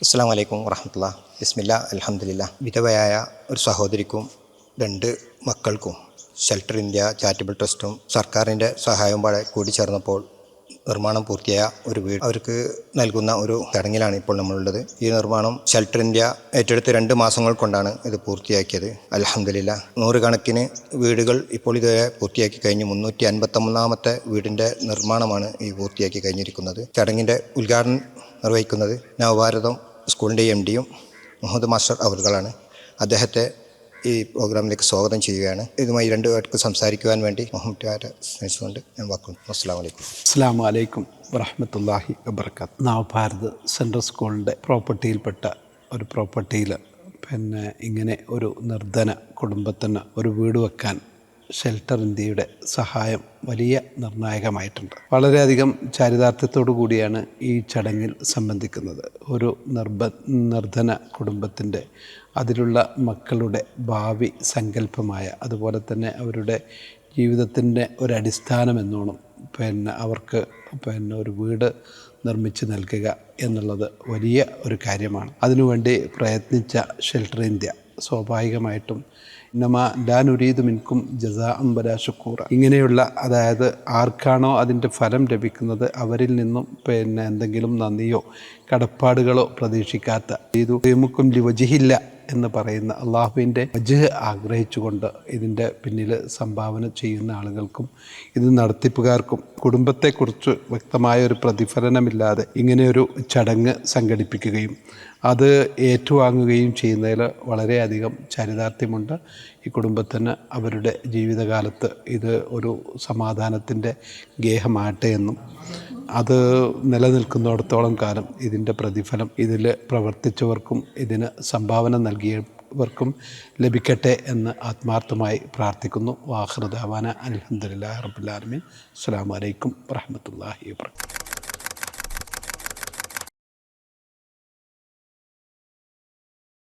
അസ്സലാമു അലൈക്കും വറഹ്മത്തുള്ളാഹി. ബിസ്മില്ലാ അൽഹംദുലില്ലാ. വിധവയായ ഒരു സഹോദരിക്കും 2 മക്കൾക്കും ഷെൽട്ടർ ഇന്ത്യ ചാരിറ്റബിൾ ട്രസ്റ്റും സർക്കാരിൻ്റെ സഹായവും കൂടിച്ചേർന്നപ്പോൾ നിർമ്മാണം പൂർത്തിയായ ഒരു വീട് അവർക്ക് നൽകുന്ന ഒരു ചടങ്ങിലാണ് ഇപ്പോൾ നമ്മളുള്ളത്. ഈ നിർമ്മാണം ഷെൽട്ടർ ഇന്ത്യ ഏറ്റെടുത്ത് 2 മാസങ്ങൾ കൊണ്ടാണ് ഇത് പൂർത്തിയാക്കിയത്. അൽഹംദുലില്ലാ. 100 കണക്കിന് വീടുകൾ ഇപ്പോൾ ഇതുവരെ പൂർത്തിയാക്കി കഴിഞ്ഞു. 351ാമത്തെ വീടിൻ്റെ നിർമ്മാണമാണ് ഈ പൂർത്തിയാക്കി കഴിഞ്ഞിരിക്കുന്നത്. ചടങ്ങിൻ്റെ ഉദ്ഘാടനം നിർവഹിക്കുന്നത് നവഭാരതം സ്കൂളിൻ്റെ MD-യും മുഹമ്മദ് മാസ്റ്റർ അവറുകളാണ്. അദ്ദേഹത്തെ ഈ പ്രോഗ്രാമിലേക്ക് സ്വാഗതം ചെയ്യുകയാണ്. ഇതുമായി 2 പേർക്ക് സംസാരിക്കുവാൻ വേണ്ടി മുഹമ്മദ് സ്നേഹിച്ചുകൊണ്ട് ഞാൻ വാക്കുന്നു. അസ്സലാമു അലൈക്കും. അസ്സലാമു അലൈക്കും വറഹ്മത്തുള്ളാഹി വബറകാത്ത്. നവഭാരത് സെൻട്രൽ സ്കൂളിൻ്റെ പ്രോപ്പർട്ടിയിൽപ്പെട്ട ഒരു പ്രോപ്പർട്ടിയിൽ ഇങ്ങനെ ഒരു നിർധന കുടുംബത്തിന് ഒരു വീട് വെക്കാൻ ഷെൽട്ടർ ഇന്ത്യയുടെ സഹായം വലിയ നിർണായകമായിട്ടുണ്ട്. വളരെയധികം ചാരിതാർത്ഥ്യത്തോടു കൂടിയാണ് ഈ ചടങ്ങിൽ സംബന്ധിക്കുന്നത്. ഒരു നിർധന കുടുംബത്തിൻ്റെ അതിലുള്ള മക്കളുടെ ഭാവി സങ്കല്പമായ അതുപോലെ തന്നെ അവരുടെ ജീവിതത്തിൻ്റെ ഒരടിസ്ഥാനമെന്നോണം അവർക്ക് ഒരു വീട് നിർമ്മിച്ച് നൽകുക എന്നുള്ളത് വലിയ ഒരു കാര്യമാണ്. അതിനുവേണ്ടി പ്രയത്നിച്ച ഷെൽട്ടർ ഇന്ത്യ സ്വാഭാവികമായിട്ടും ഇന്നമാ ലാ നുരീദു മിൻകും ജസാഅൻ വലാ ശുക്കൂറ, ഇങ്ങനെയുള്ള അതായത് ആർക്കാണോ അതിൻ്റെ ഫലം ലഭിക്കുന്നത് അവരിൽ നിന്നും എന്തെങ്കിലും നന്ദിയോ കടപ്പാടുകളോ പ്രതീക്ഷിക്കാത്ത ഈദുക്കും ലിവജിഹില്ല എന്ന് പറയുന്ന അള്ളാഹുവിൻ്റെ വജ്ഹ് ആഗ്രഹിച്ചുകൊണ്ട് ഇതിൻ്റെ പിന്നിൽ സംഭാവന ചെയ്യുന്ന ആളുകൾക്കും ഇത് നടത്തിപ്പുകാർക്കും കുടുംബത്തെക്കുറിച്ച് വ്യക്തമായ ഒരു പ്രതിഫലനമില്ലാതെ ഇങ്ങനെയൊരു ചടങ്ങ് സംഘടിപ്പിക്കുകയും അത് ഏറ്റുവാങ്ങുകയും ചെയ്യുന്നതിൽ വളരെയധികം ചരിതാർത്ഥ്യമുണ്ട്. ഈ കുടുംബത്തിന് അവരുടെ ജീവിതകാലത്ത് ഇത് ഒരു സമാധാനത്തിൻ്റെ ഗേഹമാകട്ടെ എന്നും അത് നിലനിൽക്കുന്നിടത്തോളം കാലം ഇതിൻ്റെ പ്രതിഫലം ഇതിൽ പ്രവർത്തിച്ചവർക്കും ഇതിന് സംഭാവന നൽകിയവർക്കും ലഭിക്കട്ടെ എന്ന് ആത്മാർത്ഥമായി പ്രാർത്ഥിക്കുന്നു. വാഖിറു ദഅവാന അൽഹംദുലില്ലാഹി റബ്ബിൽ ആലമീൻ. അസ്സലാമു അലൈക്കും വറഹ്മത്തുള്ളാഹി വബറകാതുഹു.